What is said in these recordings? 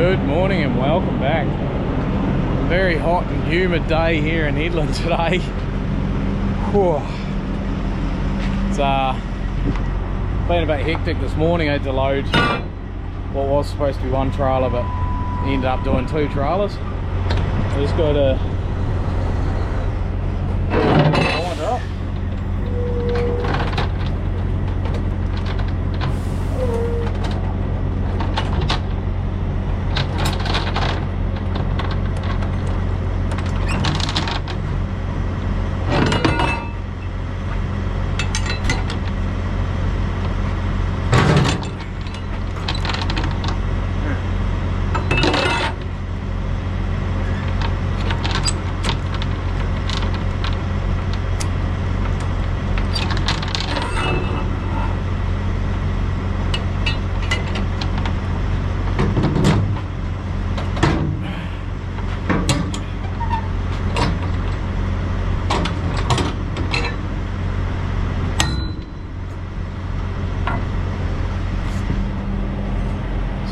Good morning and welcome back. Very hot and humid day here in Headland today. Whew. It's been a bit hectic this morning. I had to load what was supposed to be one trailer, but ended up doing two trailers. I just got to wind up.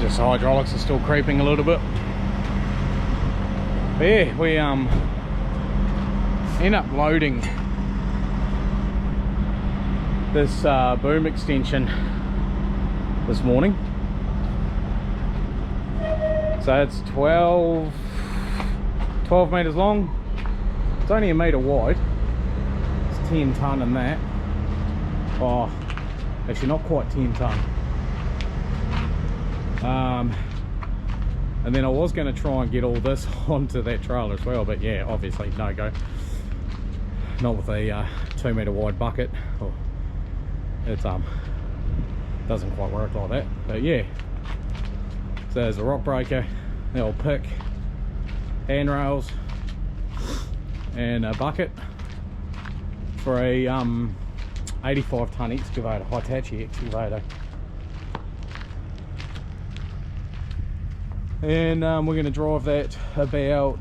The hydraulics are still creeping a little bit. But yeah, we end up loading this boom extension this morning. So it's 12 meters long. It's only a meter wide. It's 10 ton in that. Oh, actually not quite 10 ton. And then I was going to try and get all this onto that trailer as well, but yeah, obviously no go. Not with a 2 meter wide bucket. Oh, it doesn't quite work like that. But yeah, so there's a rock breaker, the old pick, handrails, and a bucket for a 85 ton excavator, Hitachi excavator. And we're going to drive that about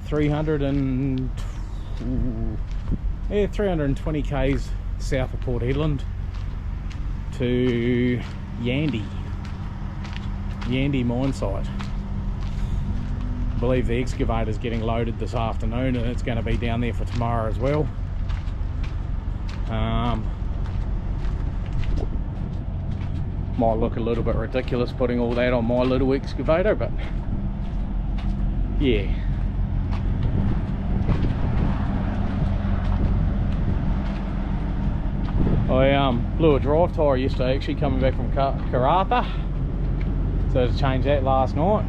320 k's south of Port Hedland to Yandandy mine site. I believe the excavator is getting loaded this afternoon and it's going to be down there for tomorrow as well. Might look a little bit ridiculous putting all that on my little excavator, but yeah. I blew a drive tyre yesterday, actually coming back from Karratha, so to change that last night.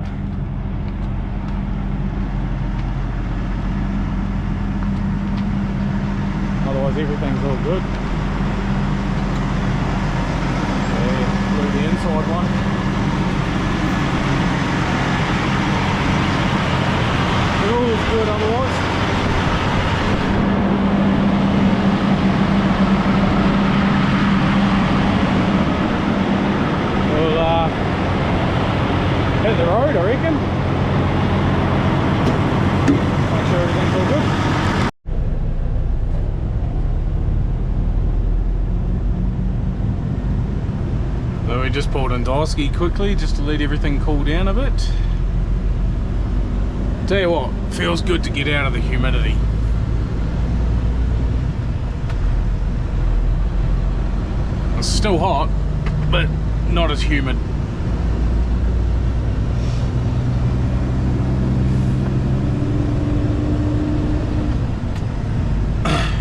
Otherwise everything's all good. The inside one. It all is good otherwise. We'll hit the road, I reckon. Make sure everything's all good. So we just pulled in Dosky quickly just to let everything cool down a bit. Tell you what, feels good to get out of the humidity. It's still hot, but not as humid.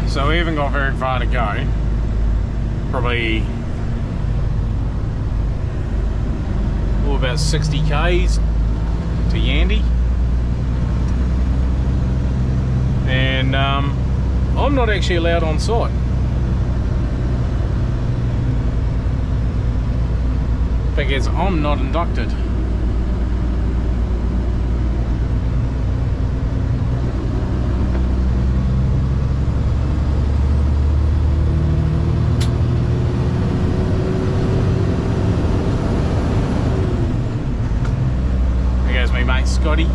So we haven't got very far to go. Probably about 60 k's to Yandandy, and I'm not actually allowed on site because I'm not inducted. Scotty.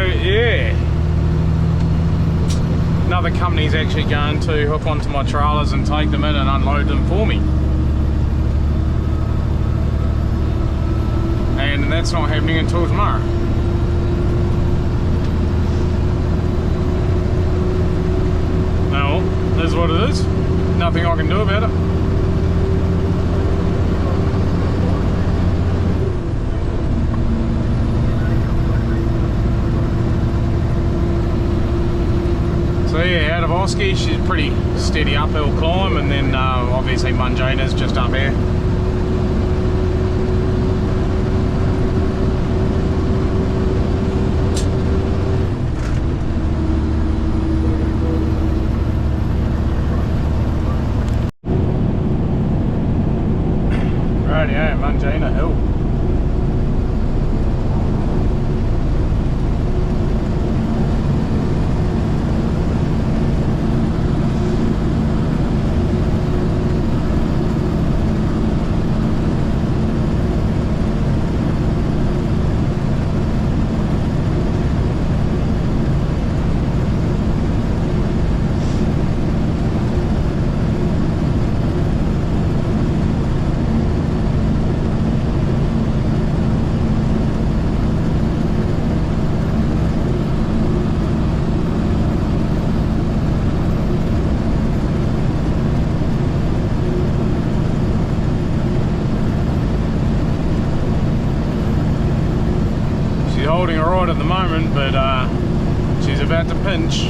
yeah, another company's actually going to hook onto my trailers and take them in and unload them for me. And that's not happening until tomorrow. Now, this is what it is. Nothing I can do about it. So yeah, out of Oski, she's a pretty steady uphill climb, and then obviously Munjana's just up here. Right, yeah, Munjana Hill. Holding her right at the moment, but she's about to pinch.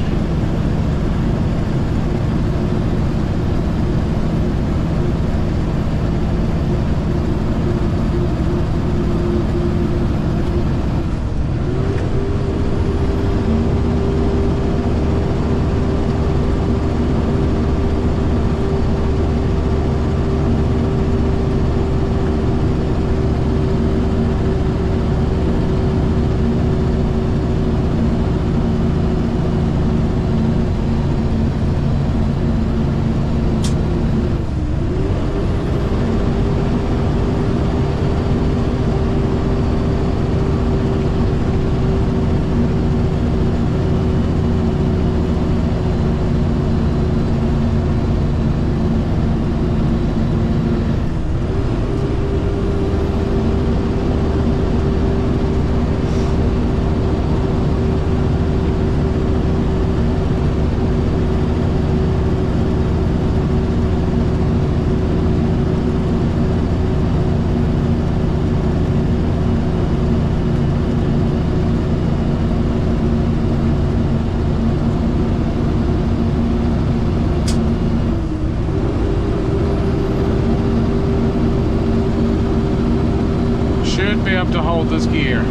Should be able to hold this gear.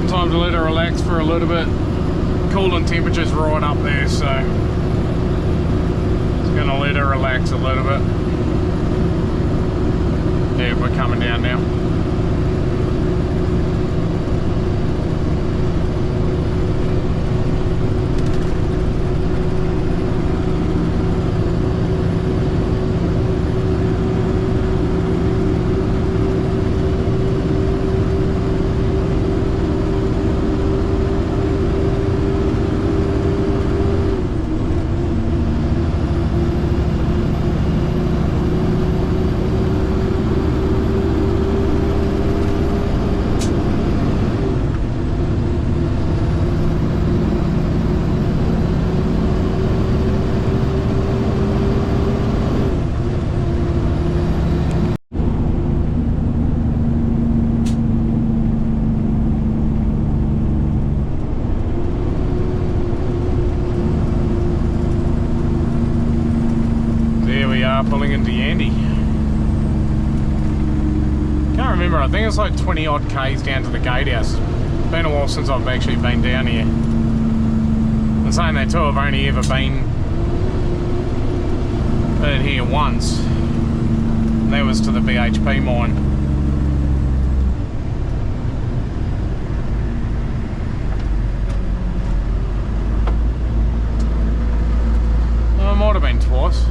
Time to let her relax for a little bit. Cooling temperature's right up there, so it's gonna let her relax a little bit. Yeah, we're coming down now. remember, I think it's like 20 odd Ks down to the gatehouse. It's been a while since I've actually been down here. And saying that too, I've only ever been in here once. And that was to the BHP mine. Well, it might have been twice.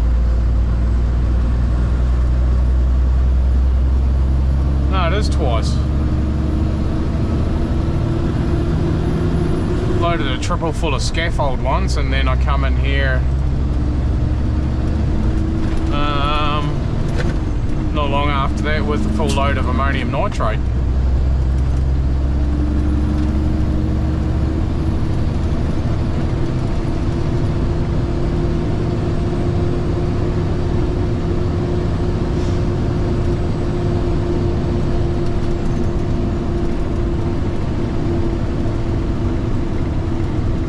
No, it is twice. Loaded a triple full of scaffold once, and then I come in here not long after that with a full load of ammonium nitrate.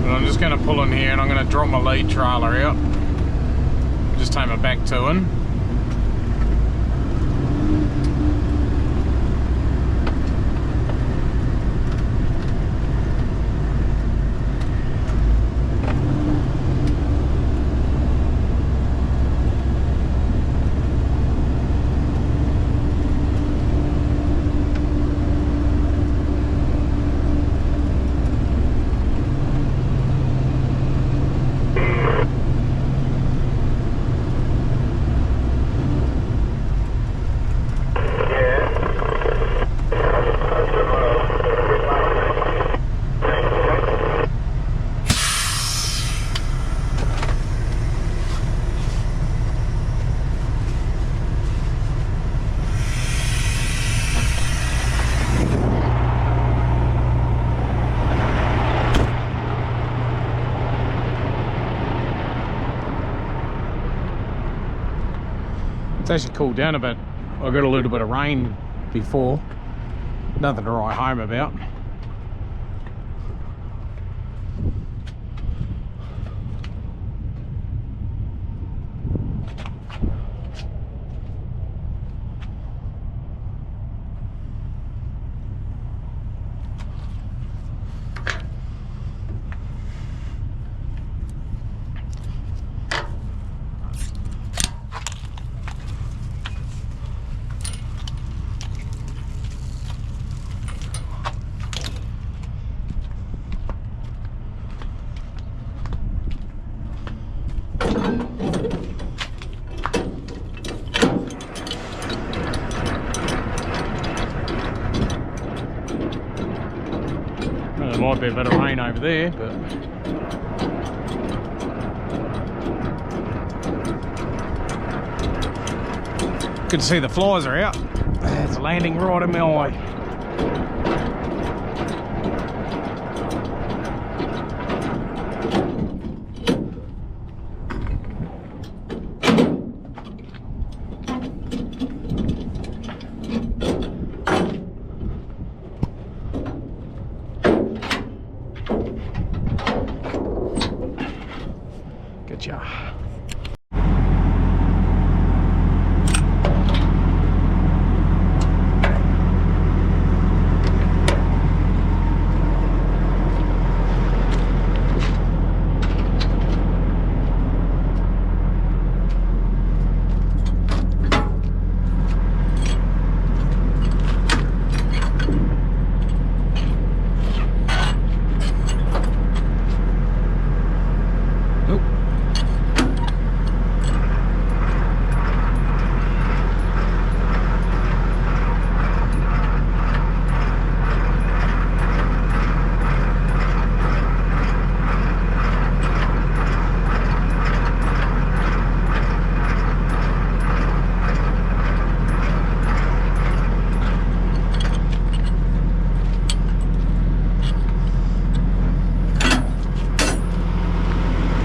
I'm just going to pull in here and I'm going to drop my lead trailer out. Just take my back two in. It's actually cooled down a bit. I got a little bit of rain before. Nothing to write home about. Might be a bit of rain over there, but good to see the flies are out. It's landing right in my eye.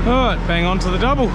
Alright, bang on to the double.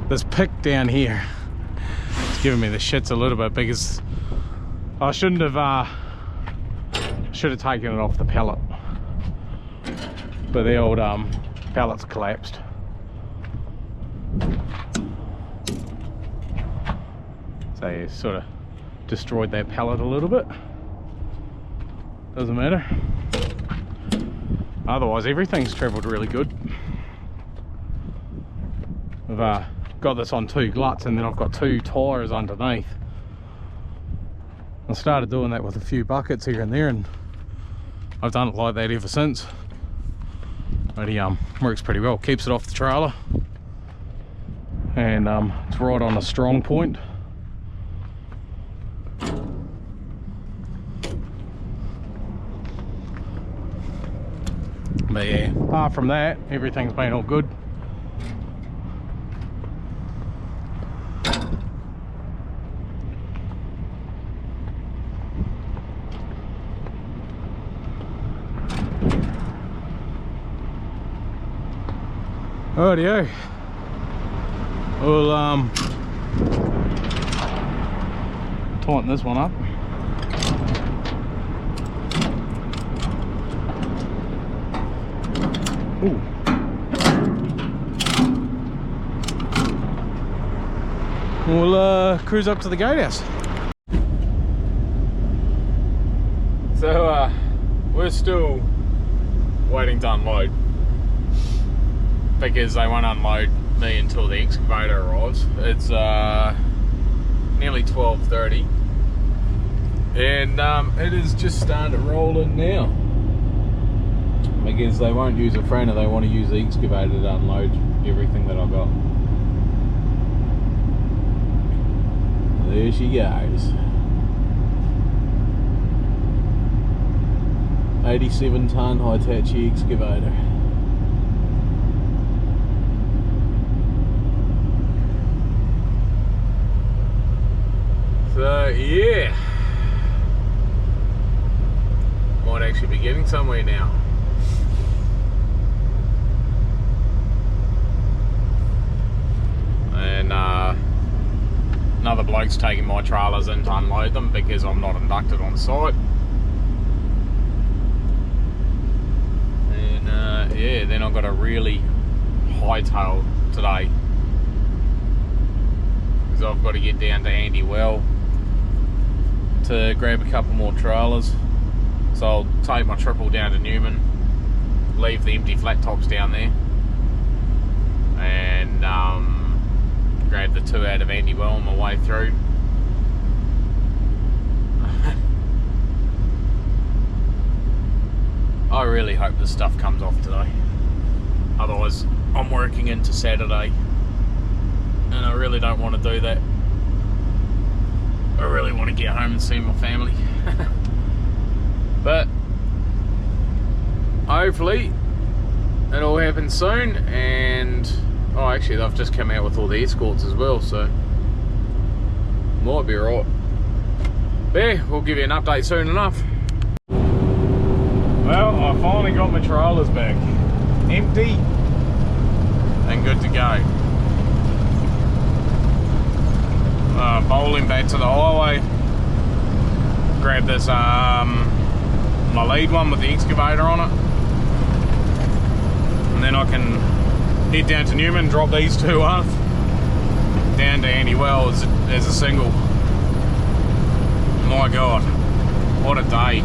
There's pick down here. It's giving me the shits a little bit because I should have taken it off the pallet, but the old pallet's collapsed. So you sort of destroyed that pallet a little bit. Doesn't matter. Otherwise everything's travelled really good. I've got this on 2 gluts and then I've got 2 tyres underneath. I started doing that with a few buckets here and there, and I've done it like that ever since. But he works pretty well, keeps it off the trailer, and it's right on a strong point. But yeah, apart from that, everything's been all good. Rightio. We'll tighten this one up. Ooh. We'll cruise up to the gatehouse. So we're still waiting to unload, because they won't unload me until the excavator arrives. It's nearly 12:30 and it is just starting to roll in now, because they won't use a freighter, they want to use the excavator to unload everything that I've got. There she goes. 87-ton Hitachi excavator. So yeah, might actually be getting somewhere now. And another bloke's taking my trailers in to unload them because I'm not inducted on site. And yeah, then I've got a really hightail today, because I've got to get down to Andy Well to grab a couple more trailers. So I'll take my triple down to Newman, leave the empty flat tops down there, and grab the 2 out of Andy Well on my way through. I really hope this stuff comes off today, otherwise I'm working into Saturday and I really don't want to do that. I really want to get home and see my family. But hopefully it all happens soon. And oh, actually they've just come out with all the escorts as well, so might be right. But yeah, we'll give you an update soon enough. Well, I finally got my trailers back, empty and good to go. Bowling back to the highway, grab this my lead one with the excavator on it, and then I can head down to Newman, drop these 2 off, down to Andy Well as a single. My god, what a day.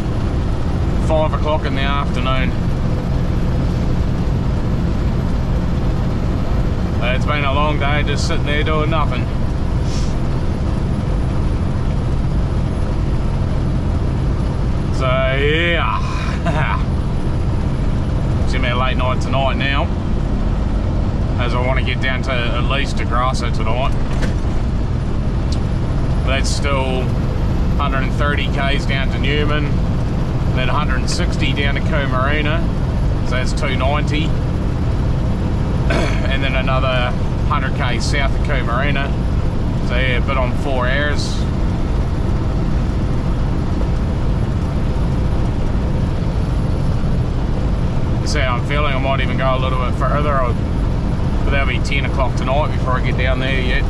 5 o'clock in the afternoon. It's been a long day just sitting there doing nothing. So yeah, it's gonna be a late night tonight now, as I want to get down to at least to Grasser tonight. But that's still 130 k's down to Newman, then 160 down to Coomarina, so that's 290, and then another 100 k's south of Coomarina. So yeah, a bit on 4 hours. say I'm feeling I might even go a little bit further, but that'll be 10 o'clock tonight before I get down there yet.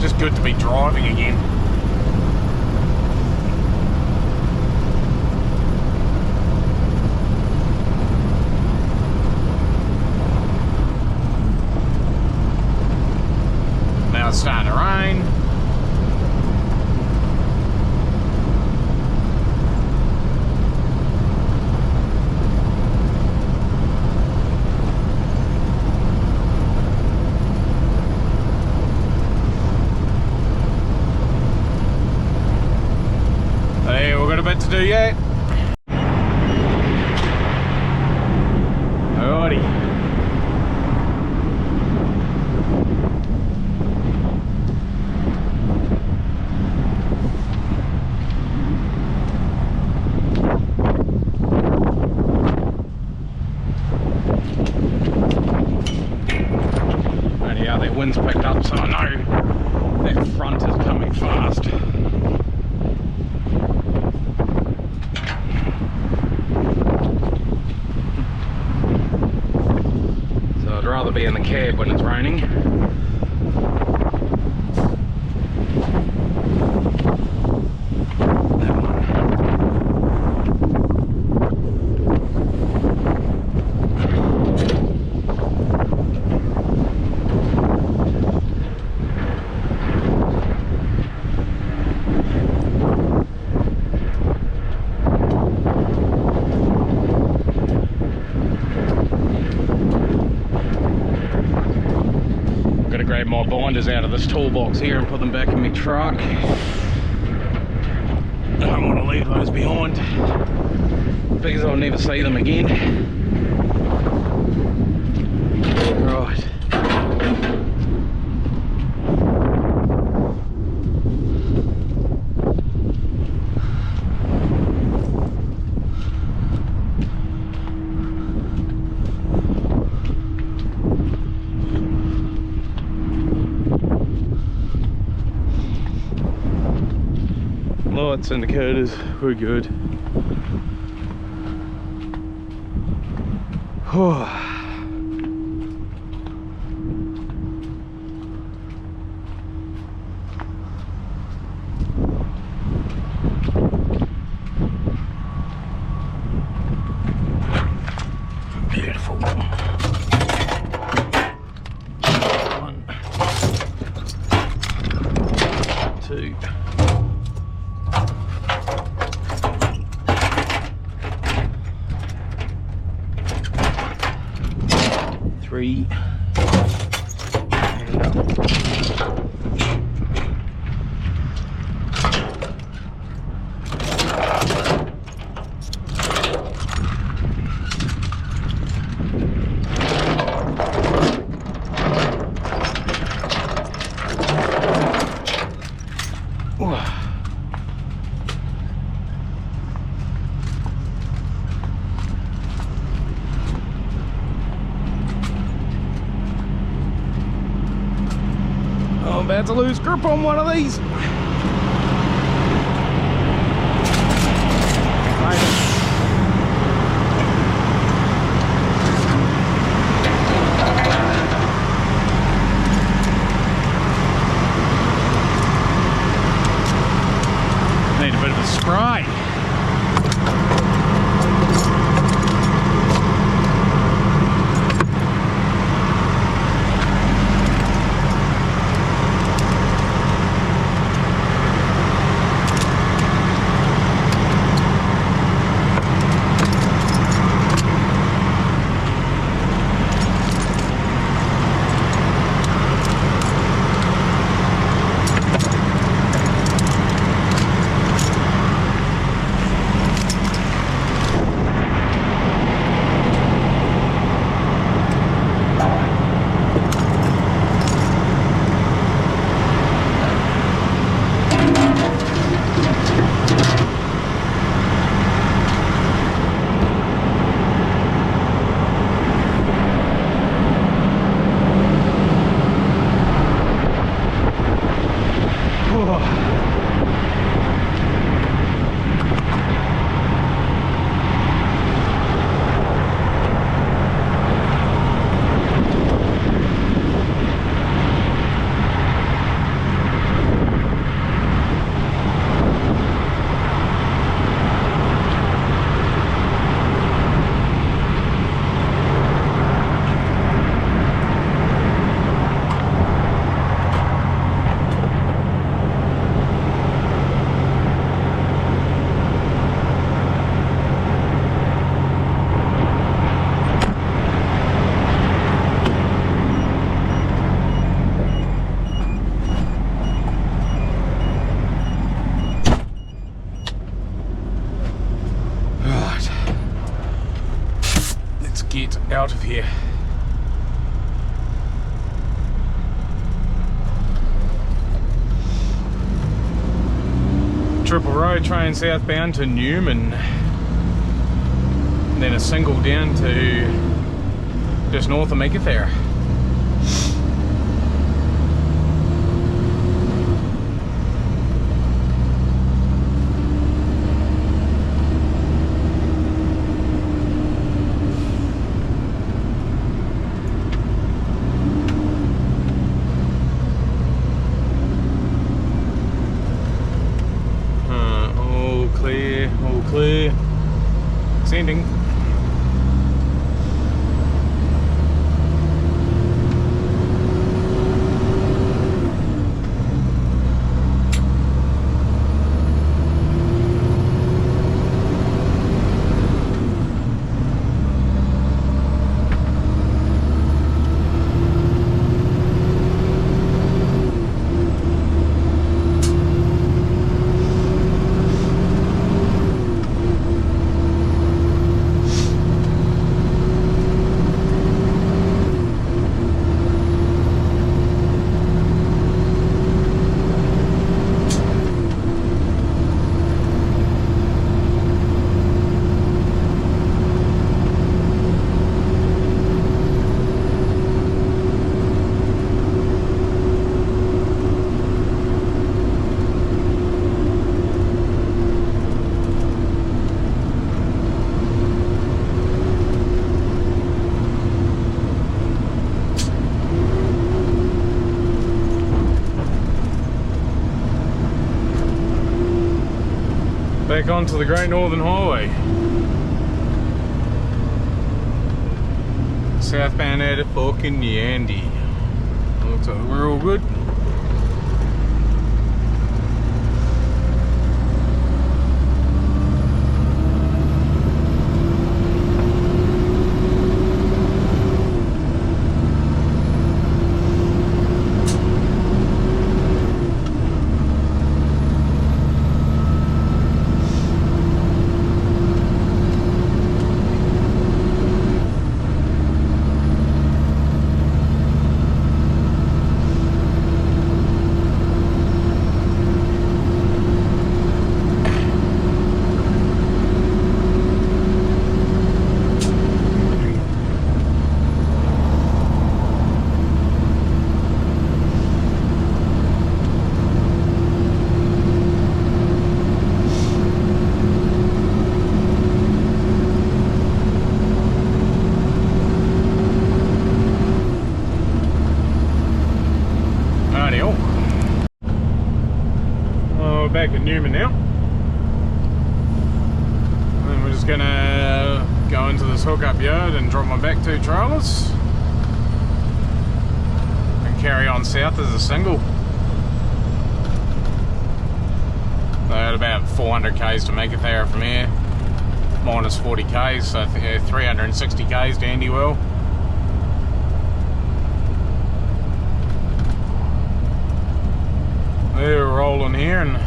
Just good to be driving again. Now it's starting to rain. Hey, we've got a bit to do yet. Alrighty. Wind's picked up, so I know that front is coming fast. So I'd rather be in the cab when it's raining. Grab my binders out of this toolbox here and put them back in my truck. I don't want to leave those behind because I'll never see them again. Right. Lights, indicators, we're good. Beautiful. 1, 2. 3. I'm about to lose grip on one of these. Need a bit of a spray. out of here. Triple road train southbound to Newman, and then a single down to just north of Meekatharra. All clear. Sending. Back onto the Great Northern Highway. Southbound out of fucking Yandandy. Looks like we're all good. Back at Newman now, and we're just gonna go into this hookup yard and drop my back 2 trailers and carry on south as a single. They had about 400 k's to Meekatharra from here, minus 40 k's, so 360 k's to Andywell. They're rolling here and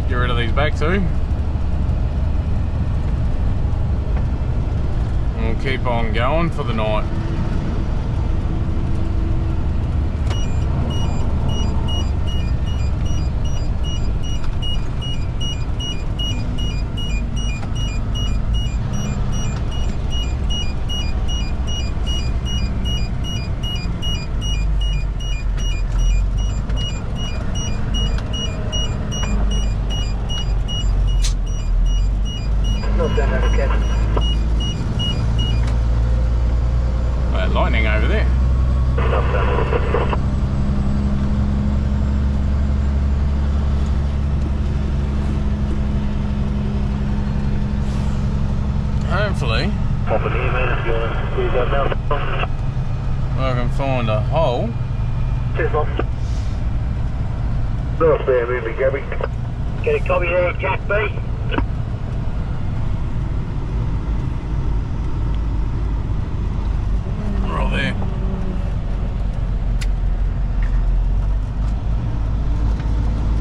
get rid of these back 2. And we'll keep on going for the night. Lightning over there. Hopefully I can find a hole. Get a copy there, Jack B. Right there.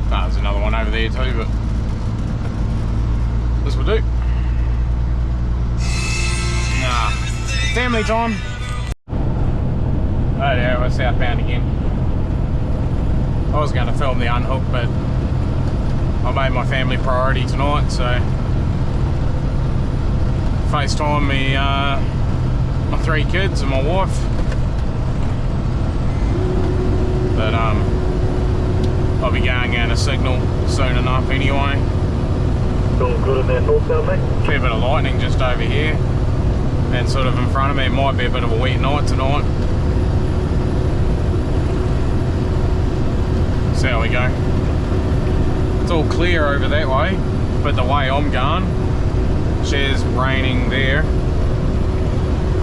Ah, there's another one over there too, but this will do. Nah. family time. Oh yeah, we're southbound again. I was going to film the unhook, but I made my family priority tonight, so FaceTime me my 3 kids and my wife. But I'll be going out a signal soon enough anyway. All good in there, northbound, mate? Fair bit of lightning just over here, and sort of in front of me. It might be a bit of a wet night tonight. So how we go. It's all clear over that way, but the way I'm going, she's raining there.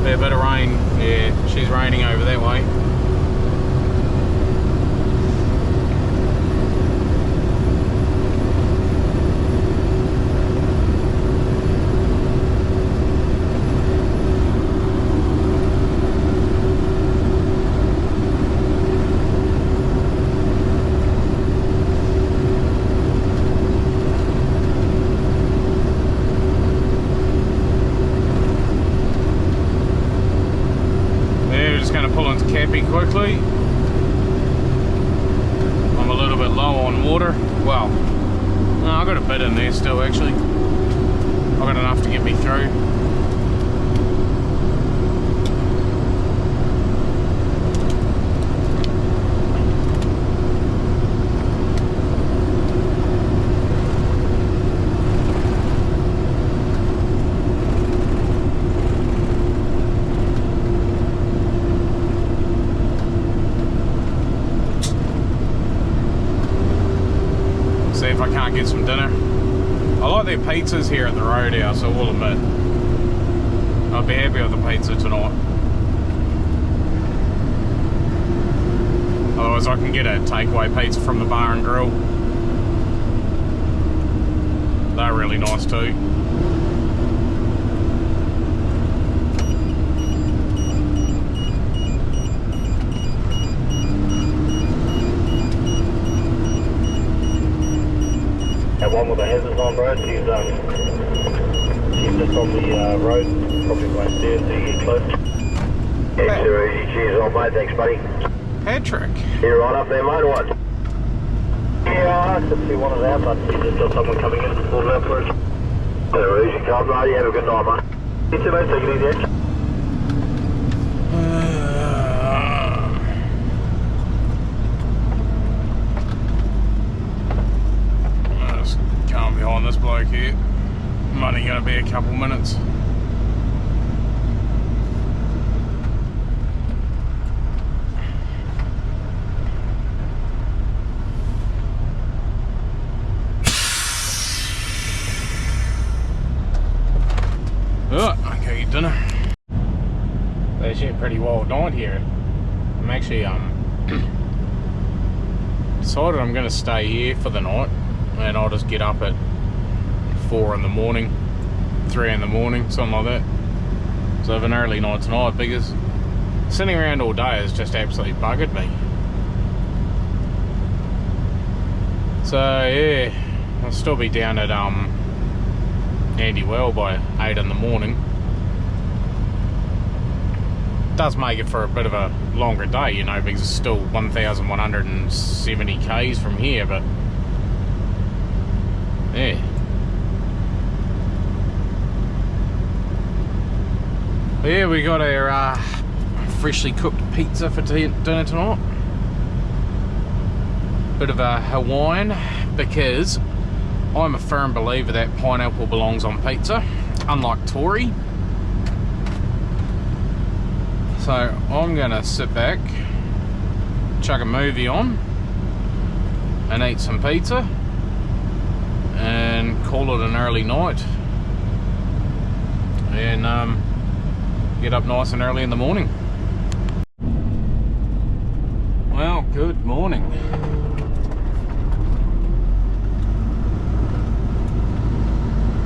Fair bit of rain, yeah, she's raining over that way. Quickly. I'm a little bit low on water. Well, no, I've got a bit in there still actually. I've got enough to get me through. If I can't get some dinner. I like their pizzas here at the Roadhouse, I will admit. I'll be happy with the pizza tonight. Otherwise I can get a takeaway pizza from the bar and grill. They're really nice too. One with the hazards on, bro. She's just on the road. Probably won't see it till you get close. Yeah, too easy. Cheers on, mate. Thanks, buddy. Patrick. You right up there, mate, or what? Yeah, I should see one of them, but you just got someone coming in to pull it out for us. Too easy, come, mate. You have a good night, mate. You too, mate. Take it easy. On this bloke here. I'm only going to be a couple minutes. Oh, okay, eat dinner. It's actually a pretty wild night here. I'm actually decided I'm going to stay here for the night, and I'll just get up at 4 in the morning, 3 in the morning, something like that. So I have an early night tonight because sitting around all day has just absolutely buggered me. So yeah, I'll still be down at Yandandy Well by 8 in the morning. Does make it for a bit of a longer day, you know, because it's still 1,170 k's from here, but yeah. Yeah, we got our freshly cooked pizza for dinner tonight. Bit of a Hawaiian, because I'm a firm believer that pineapple belongs on pizza, unlike Tory. So I'm gonna sit back, chuck a movie on, and eat some pizza, and call it an early night. And get up nice and early in the morning. Well, good morning.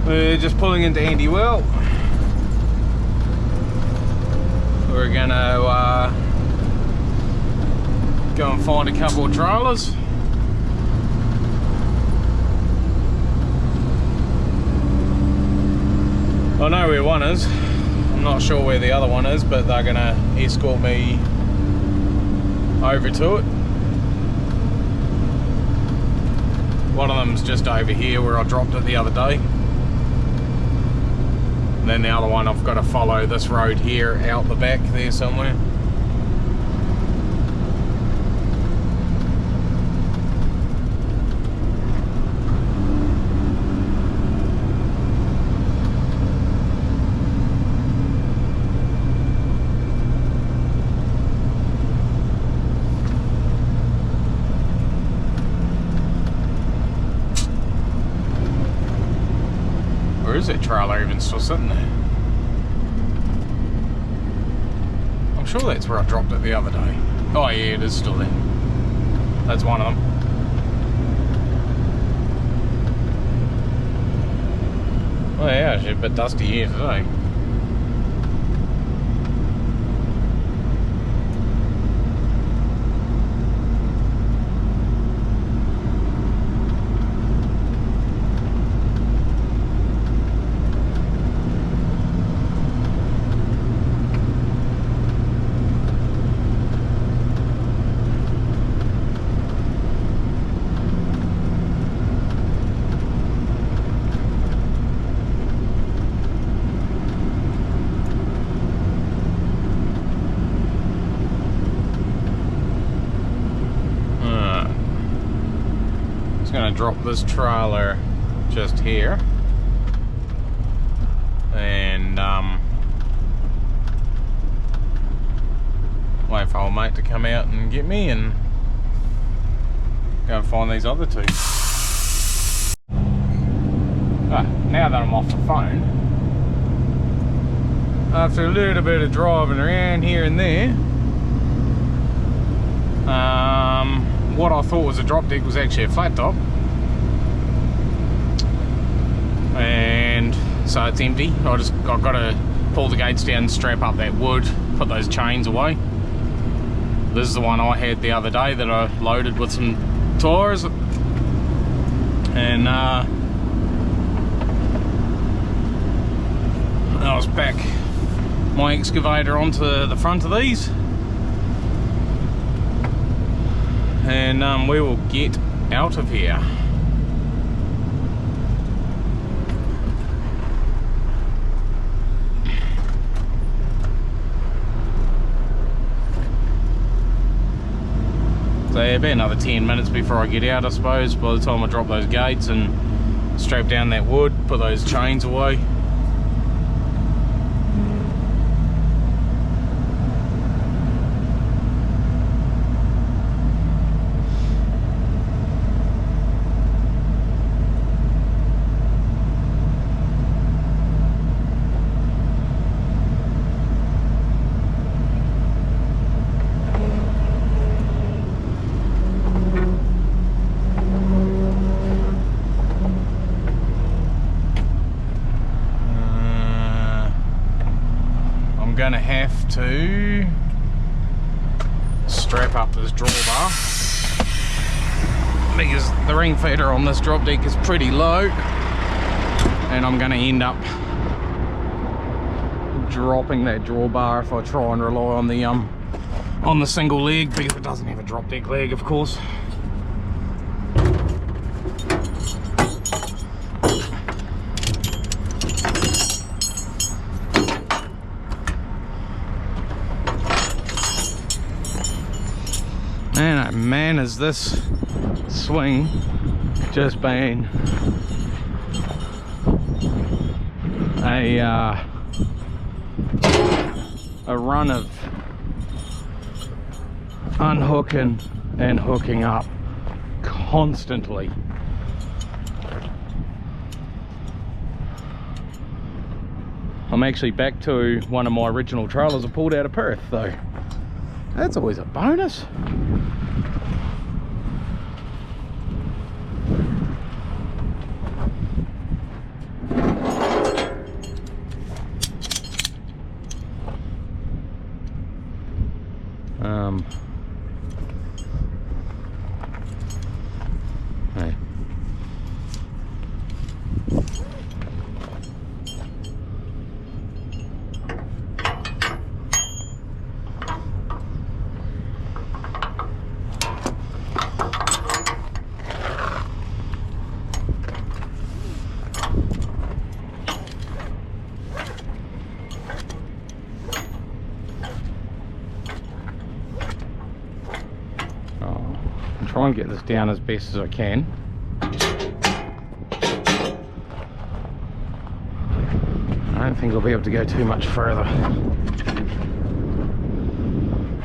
We're just pulling into Yandandy Well. We're gonna go and find a couple of trailers. I know where one is. I'm not sure where the other one is, but they're gonna escort me over to it. One of them's just over here where I dropped it the other day. And then the other one I've got to follow this road here out the back there somewhere. Where is that trailer even still sitting there? I'm sure that's where I dropped it the other day. Oh yeah, it is still there. That's one of them. Oh yeah, actually a bit dusty here today. Drop this trailer just here and wait for old mate to come out and get me and go and find these other two. Now that I'm off the phone, after a little bit of driving around here and there, what I thought was a drop deck was actually a flat top. And so it's empty. I've got to pull the gates down, strap up that wood, put those chains away. This is the one I had the other day that I loaded with some tyres, and I was back my excavator onto the front of these, and we will get out of here. So it'll be another 10 minutes before I get out, I suppose, by the time I drop those gates and strap down that wood, put those chains away. Gonna have to strap up this drawbar because the ring feeder on this drop deck is pretty low, and I'm gonna end up dropping that drawbar if I try and rely on the single leg, because it doesn't have a drop deck leg, of course. And man, has this swing just been a run of unhooking and hooking up constantly. I'm actually back to one of my original trailers I pulled out of Perth, though. That's always a bonus. Hey. and try and get this down as best as I can. I don't think I'll be able to go too much further.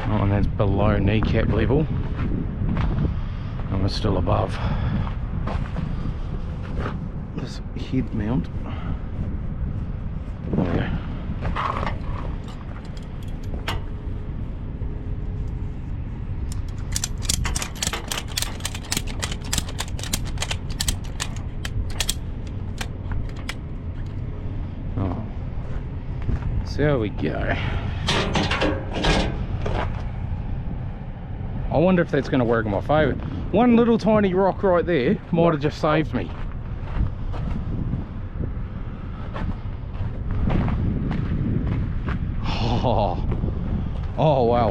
Oh, and that's below kneecap level, and we're still above this head mount. There we go. Oh, so there we go. I wonder if that's going to work in my favour. One little tiny rock right there might have just saved me. Oh wow.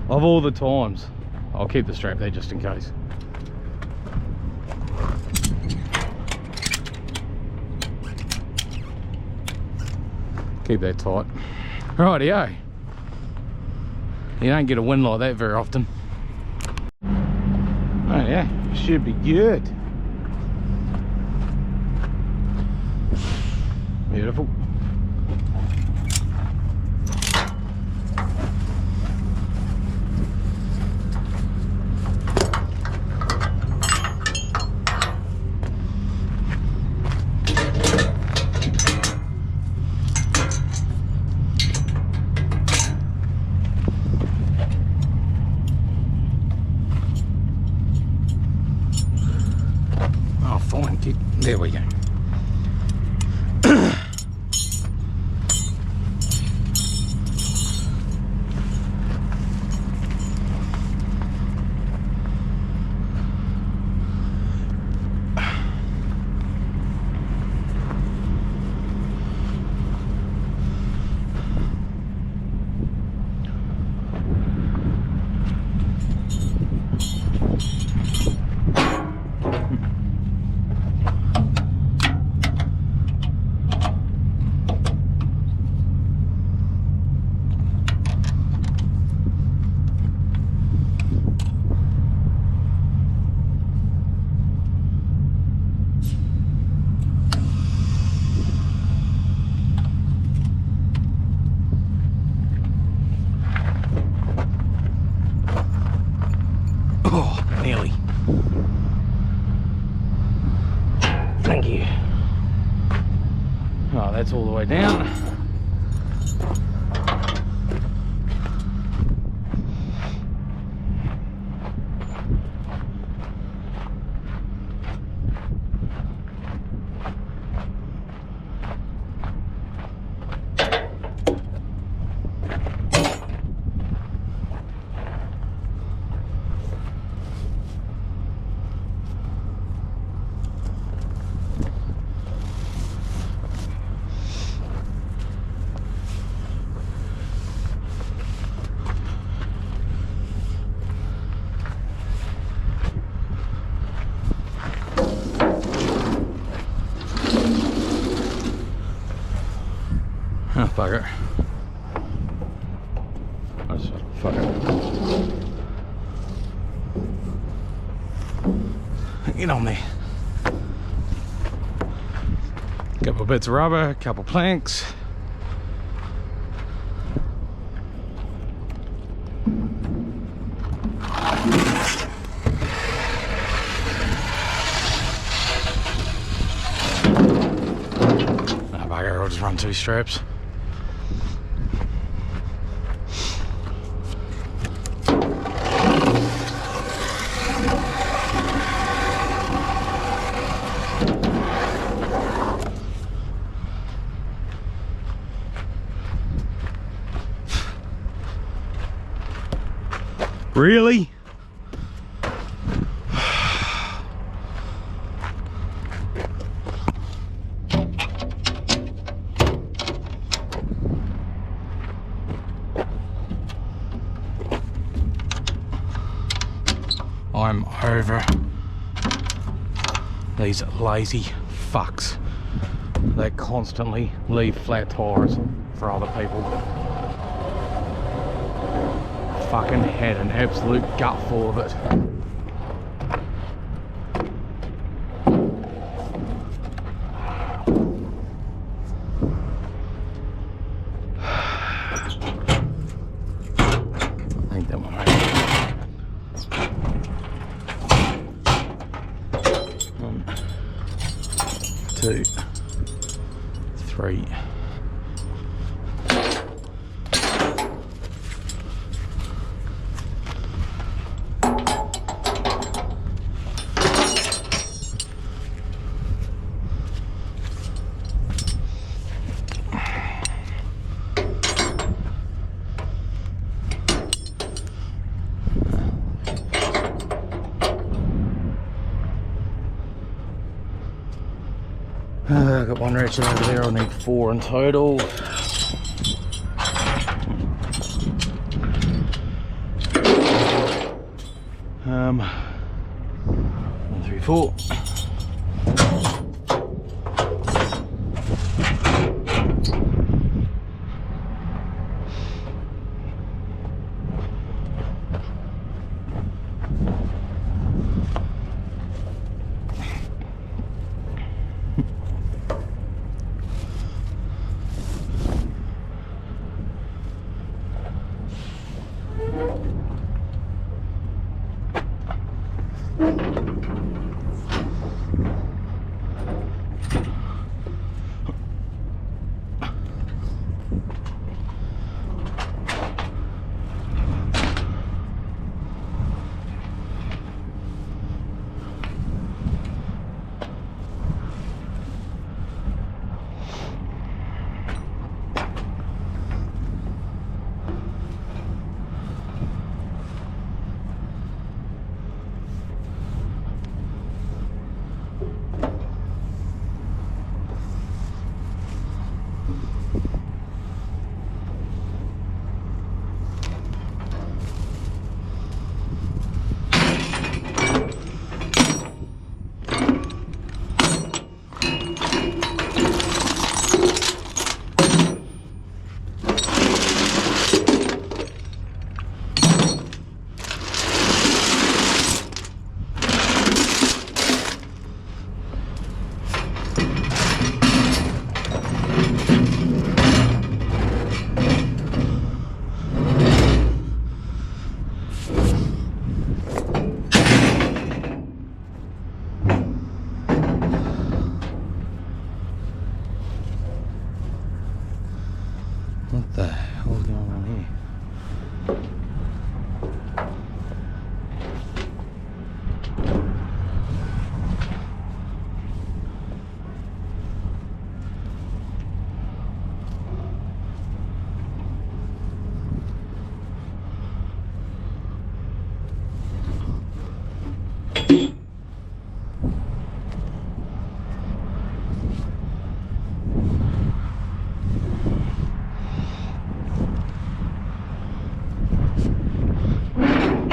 Of all the times. I'll keep the strap there just in case. Keep that tight. Rightio. You don't get a wind like that very often. Oh yeah, should be good. Beautiful. There we go. Nearly. Thank you. Oh, that's all the way down. Oh, bugger. That's fuck it. Get on there. Couple of bits of rubber, couple planks. Oh, bugger, I'll just run 2 straps. Really? I'm over these lazy fucks that constantly leave flat tires for other people. Fucking had an absolute gutful of it. 2, 3. I've got one ratchet over there, I'll need 4 in total. 1, 3, 4. What the hell's going on here?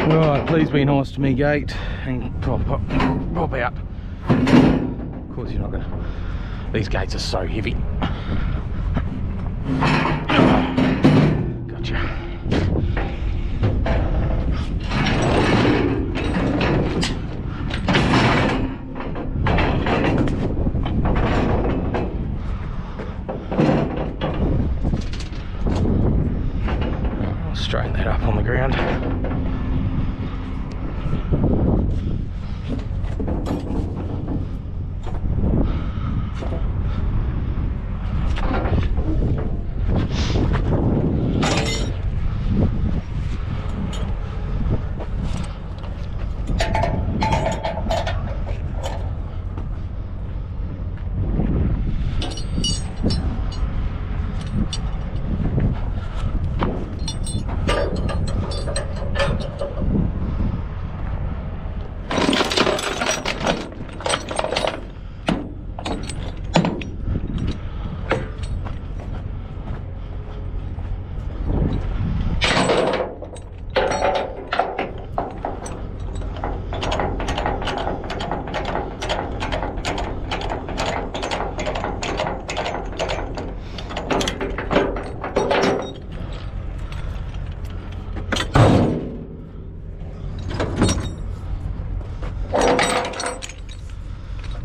Alright, please be nice to me, gate, and pop out. Of course you're not gonna. These gates are so heavy. Gotcha. I'll straighten that up on the ground.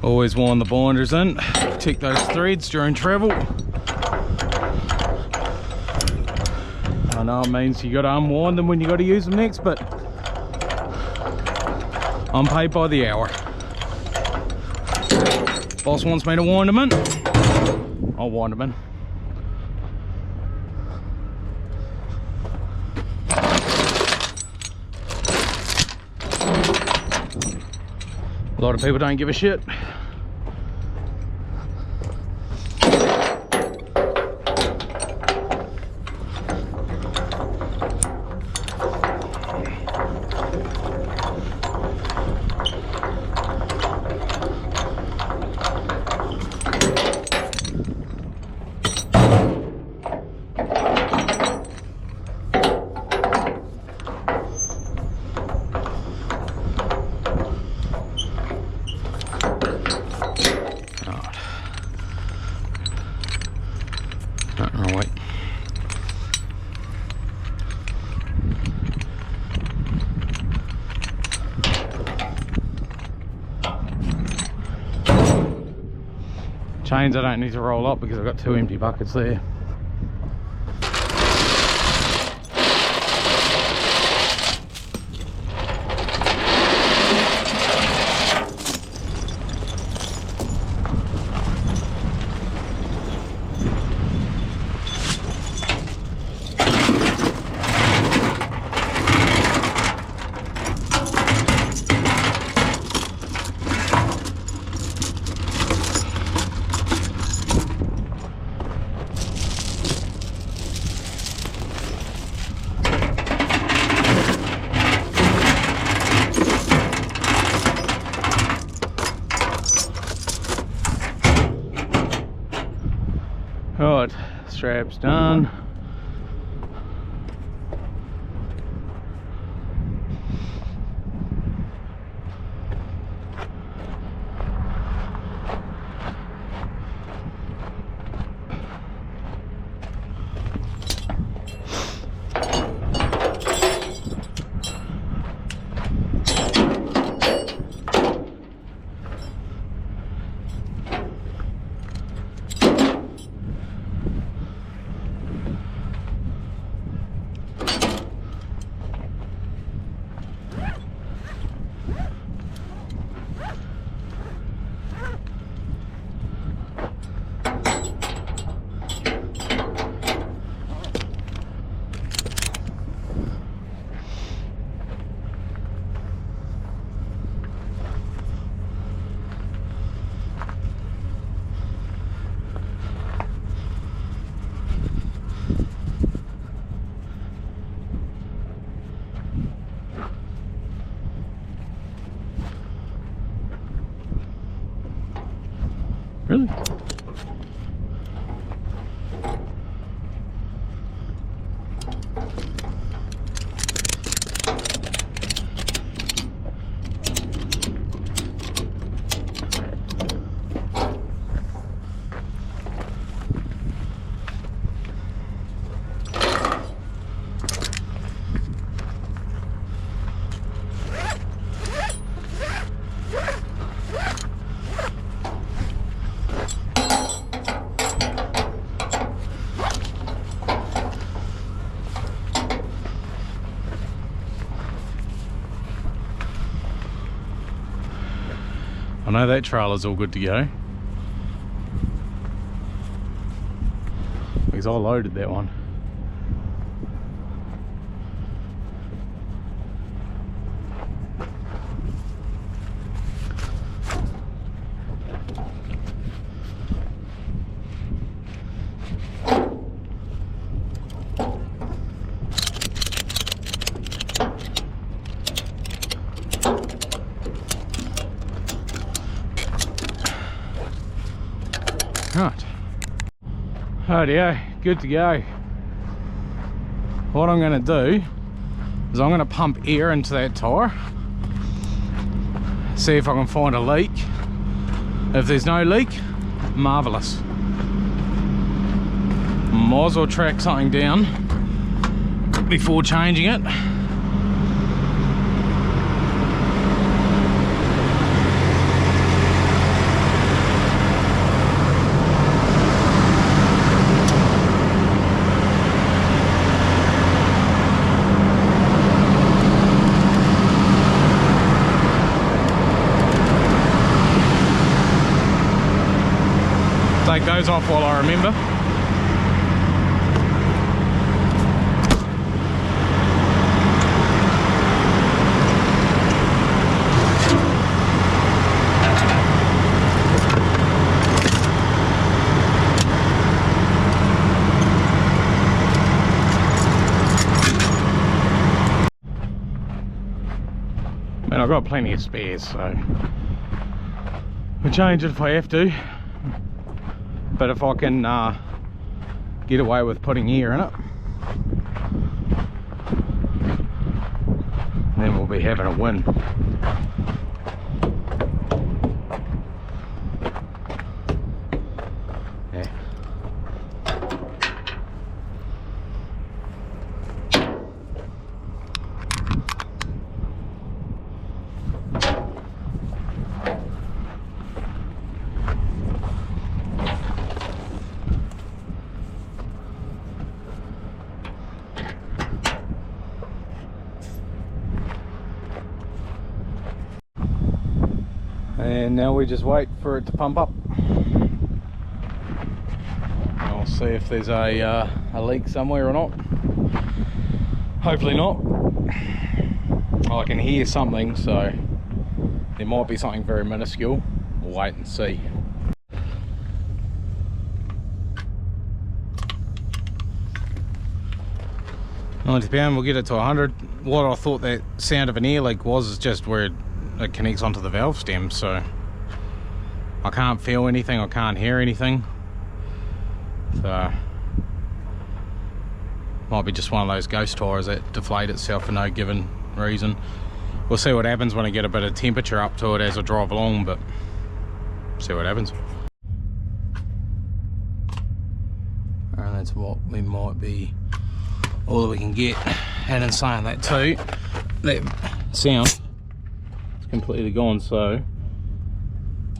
Always wind the binders in, protect those threads during travel. I know it means you got to unwind them when you got to use them next, but I'm paid by the hour. Boss wants me to wind them in. I'll wind them in. A lot of people don't give a shit. Chains I don't need to roll up because I've got 2 empty buckets there. Right, straps done. Really? I know that trailer's all good to go because I loaded that one. Right, rightio, good to go. What I'm going to do is I'm going to pump air into that tyre, see if I can find a leak. If there's no leak, marvellous. Might as well track something down before changing it. those off while I remember. Man, I've got plenty of spares, so we'll change it if I have to. But if I can get away with putting air in it, then we'll be having a win. Yeah. And now we just wait for it to pump up. I'll see if there's a leak somewhere or not. Hopefully not. I can hear something, so there might be something very minuscule. We'll wait and see. 90 pound, we'll get it to 100. What I thought that sound of an air leak was is just where it connects onto the valve stem, so I can't feel anything, I can't hear anything, so might be just one of those ghost tires that deflate itself for no given reason. We'll see what happens when I get a bit of temperature up to it as I drive along, but see what happens. And that's what we might be all that we can get. And in saying that too, that sound completely gone, so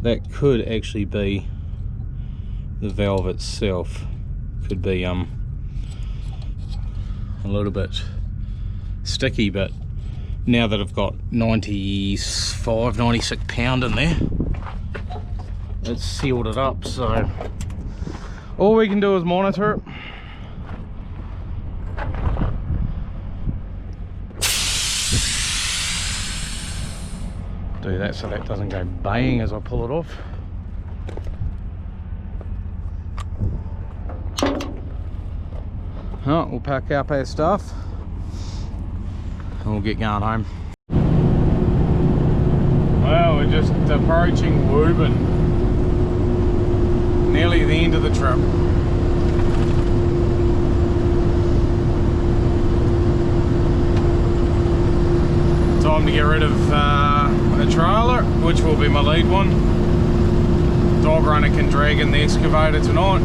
that could actually be the valve itself. Could be a little bit sticky, but now that I've got 96 pound in there, it's sealed it up, so all we can do is monitor it. Do that so that doesn't go baying as I pull it off. Oh, we'll pack up our stuff and we'll get going home. Well, we're just approaching Wuben. Nearly the end of the trip. Time to get rid of a trailer, which will be my lead one. Dog runner can drag in the excavator tonight,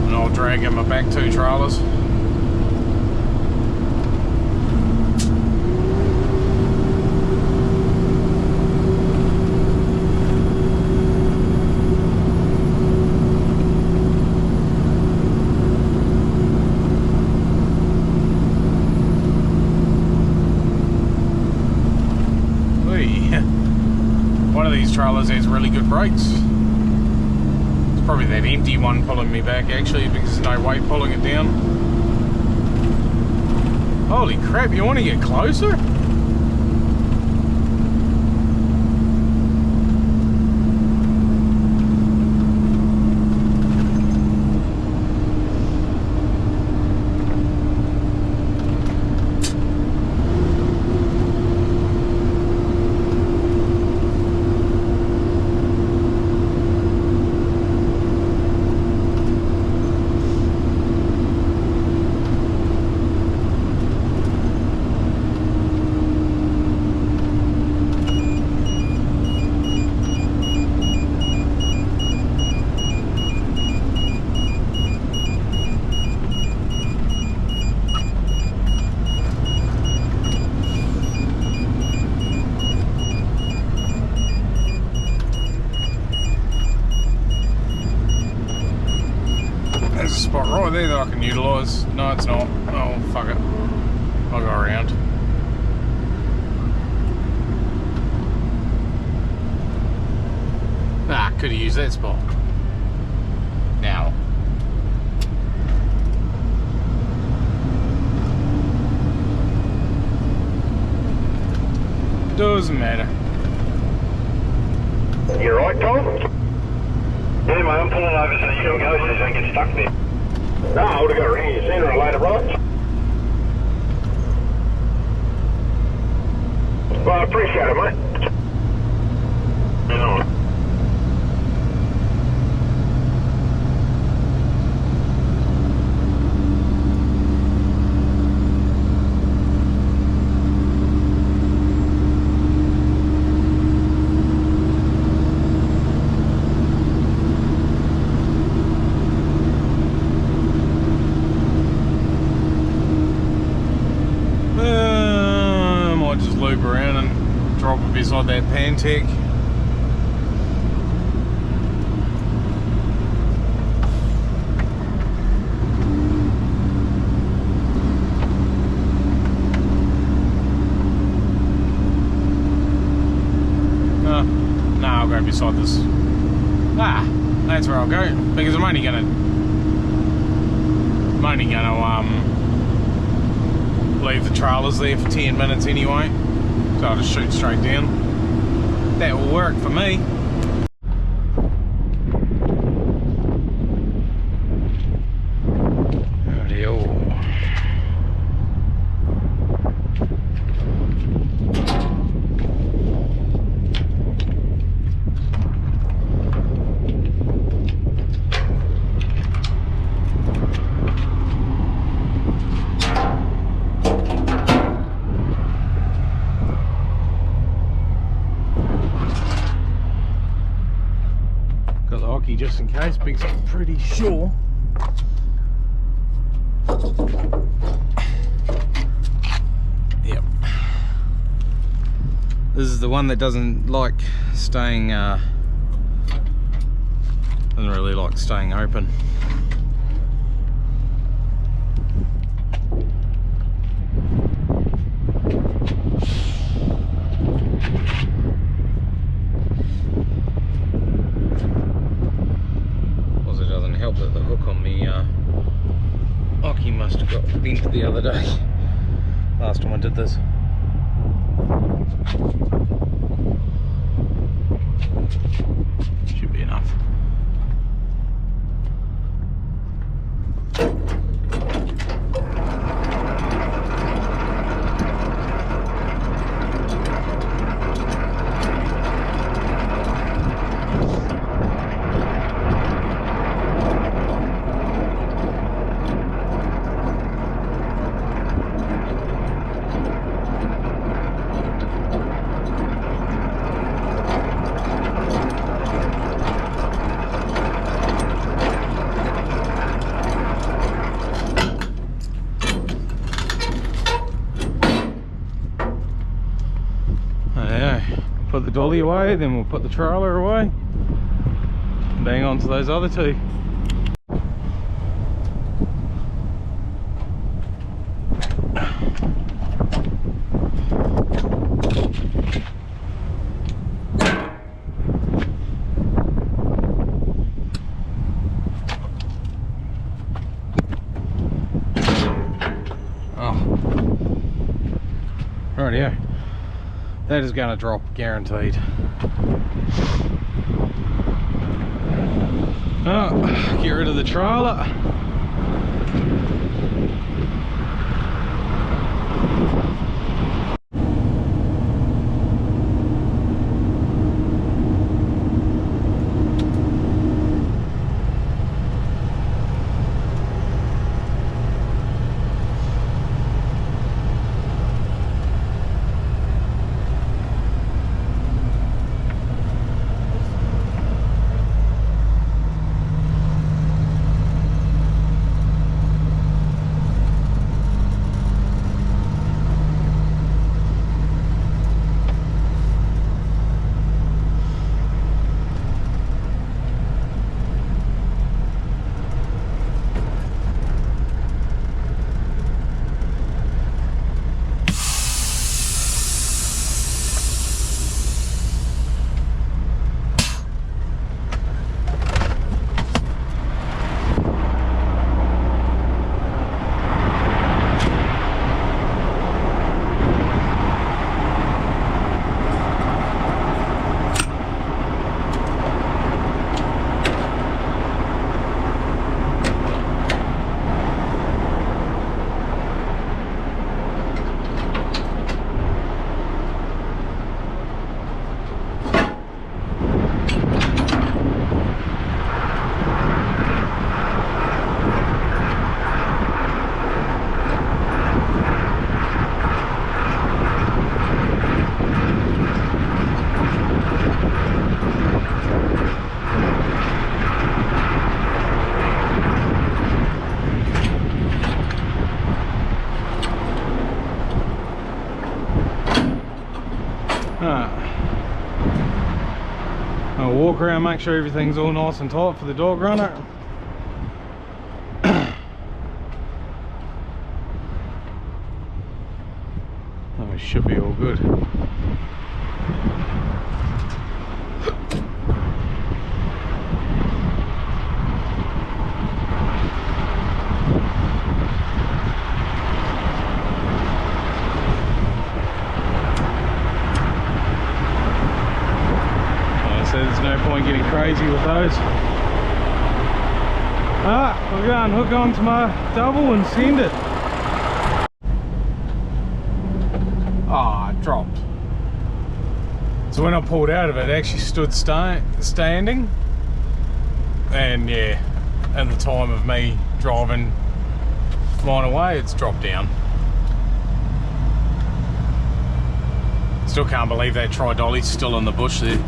and I'll drag in my back two trailers. One of these trailers has really good brakes. It's probably that empty one pulling me back actually, because there's no weight pulling it down. Holy crap, you want to get closer? There's a spot right there that I can utilise. No, it's not. Oh, fuck it. I'll go around. use that spot. Now. Doesn't matter. You right, Tom? Yeah, mate, I'm pulling over so you can go so you don't get stuck there. No, I would have got to ring you sooner or later, brother. Well, I appreciate it, mate. You know. Might just loop around and drop it beside that Pantech. No, I'll go beside this. That's where I'll go because I'm only gonna leave the trailers there for 10 minutes anyway, so I'll just shoot straight down. That will work for me. Just in case, because I'm pretty sure yep, this is the one that doesn't like staying doesn't really like staying open. Help that the hook on me Oki must have got bent the other day last time I did this. Should be enough. Put the dolly away, then we'll put the trailer away, bang on to those other two. Rightio. That is going to drop, guaranteed. Oh, get rid of the trailer. around, make sure everything's all nice and tight for the dog runner. Oh, it should be all good. There's no point getting crazy with those. We'll go and hook onto my double and send it. It dropped. So when I pulled out of it, it actually stood standing. And yeah, at the time of me driving mine away, it's dropped down. Still can't believe that tri-dolly's still in the bush there.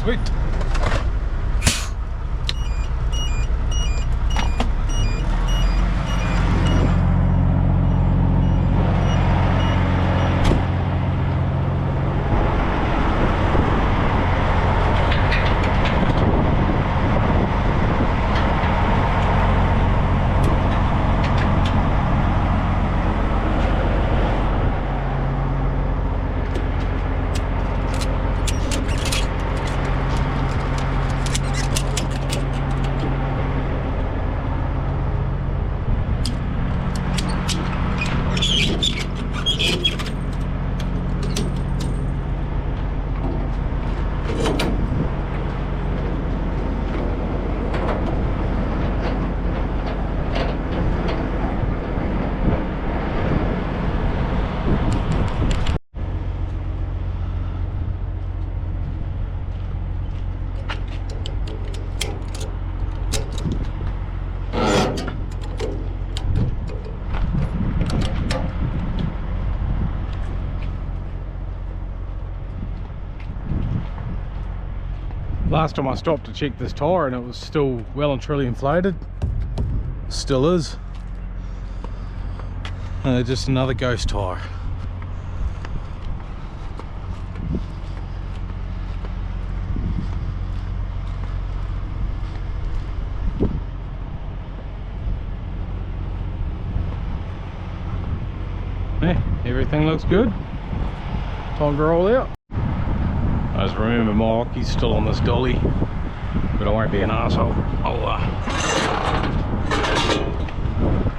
Sweet. Last time I stopped to check this tyre and it was still well and truly inflated. Still is. Just another ghost tyre. Yeah, everything looks good. Time to roll out. I just remember my hockey's still on this dolly, but I won't be an arsehole. I'll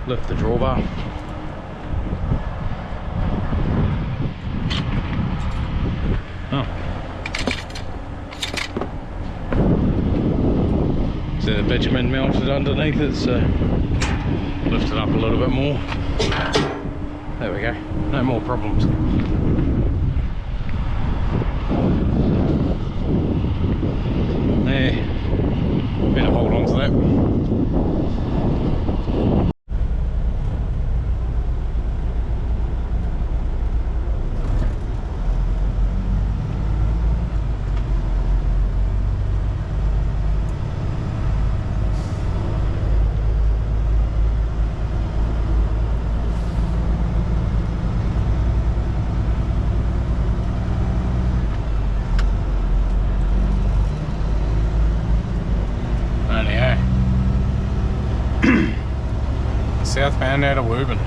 lift the drawbar. Oh. So the bitumen melted underneath it, so lift it up a little bit more. There we go, no more problems. There, better hold on to that. Southbound out of Wuben,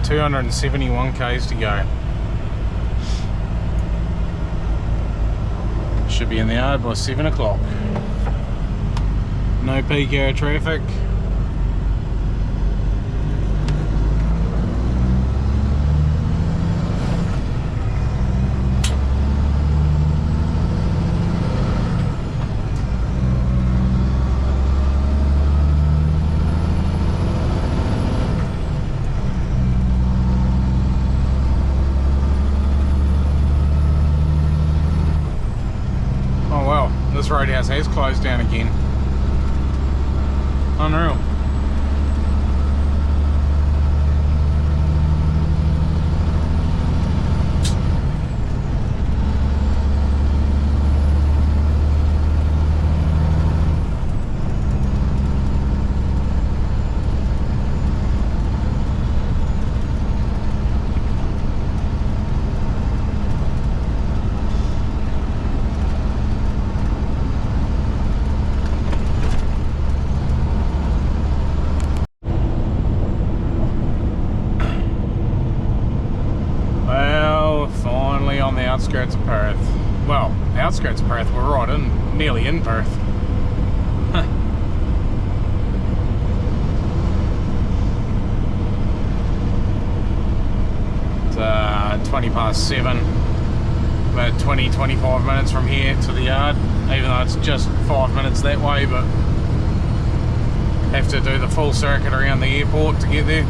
271 k's to go. Should be in the yard by 7 o'clock. No peak hour traffic. This roadhouse has closed down again. Unreal. Outskirts of Perth. Well, outskirts of Perth, we're right in, nearly in Perth. It's 20 past 7, about 20-25 minutes from here to the yard, even though it's just 5 minutes that way, but have to do the full circuit around the airport to get there.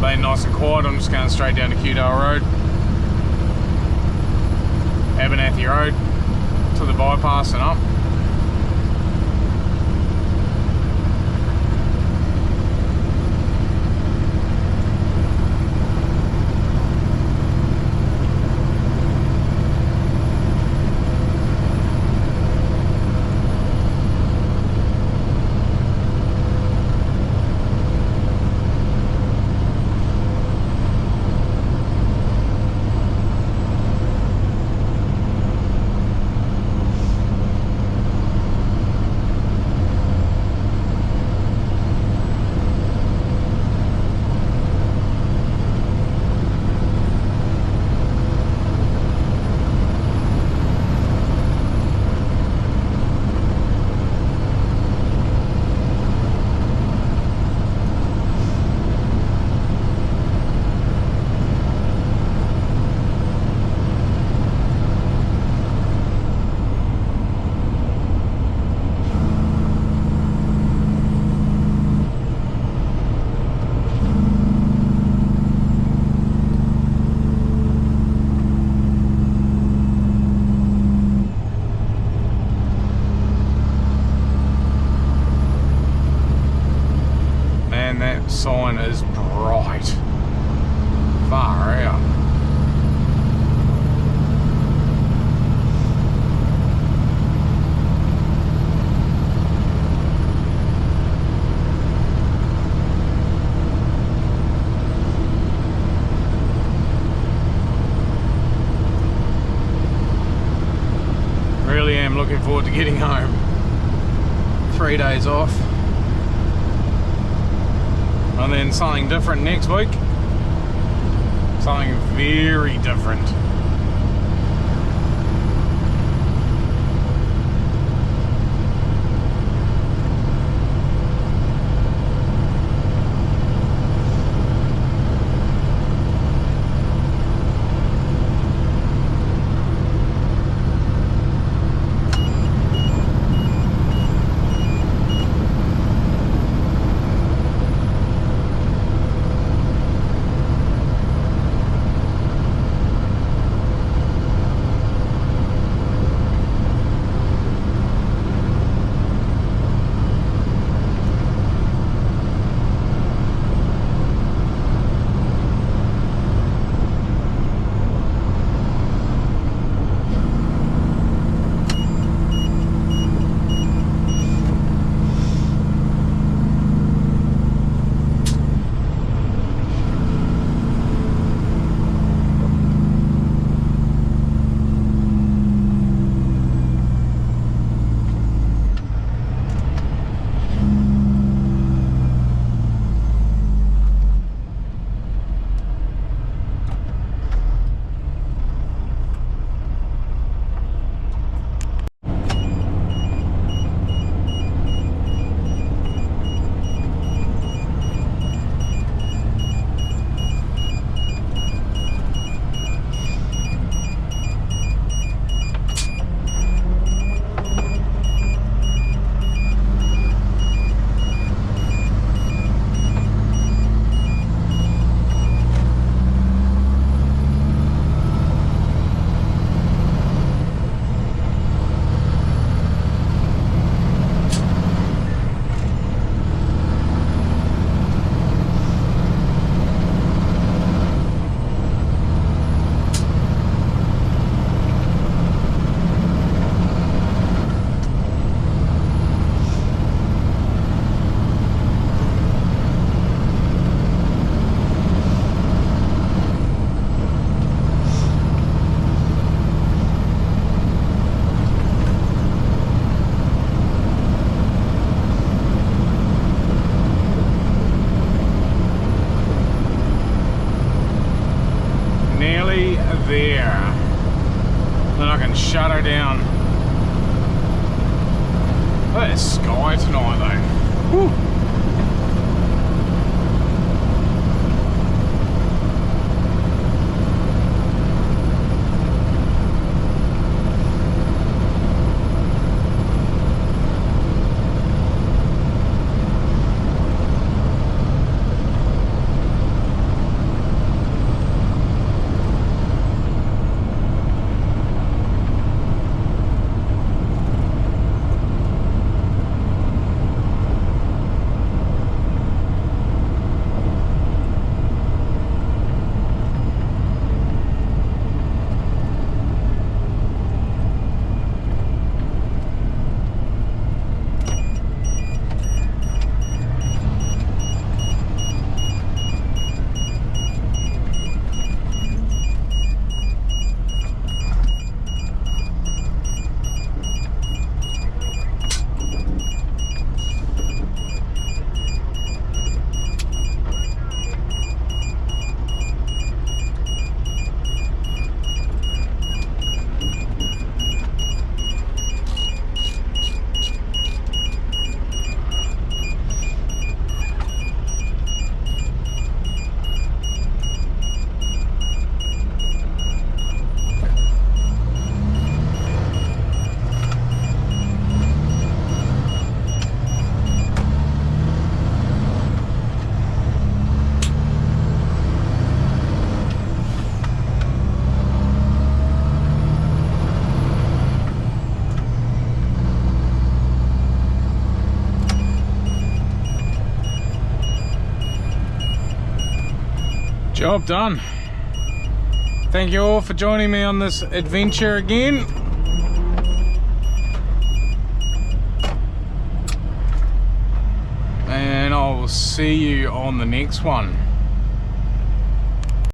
Being nice and quiet, I'm just going straight down to Cudale Road, Abernathy Road to the bypass and up. Sign is bright. Far out. Really am looking forward to getting home. 3 days off. And then something different next week. Something very different. and shut her down. Look at that sky tonight though. Whew. Job done. Thank you all for joining me on this adventure again. And I will see you on the next one.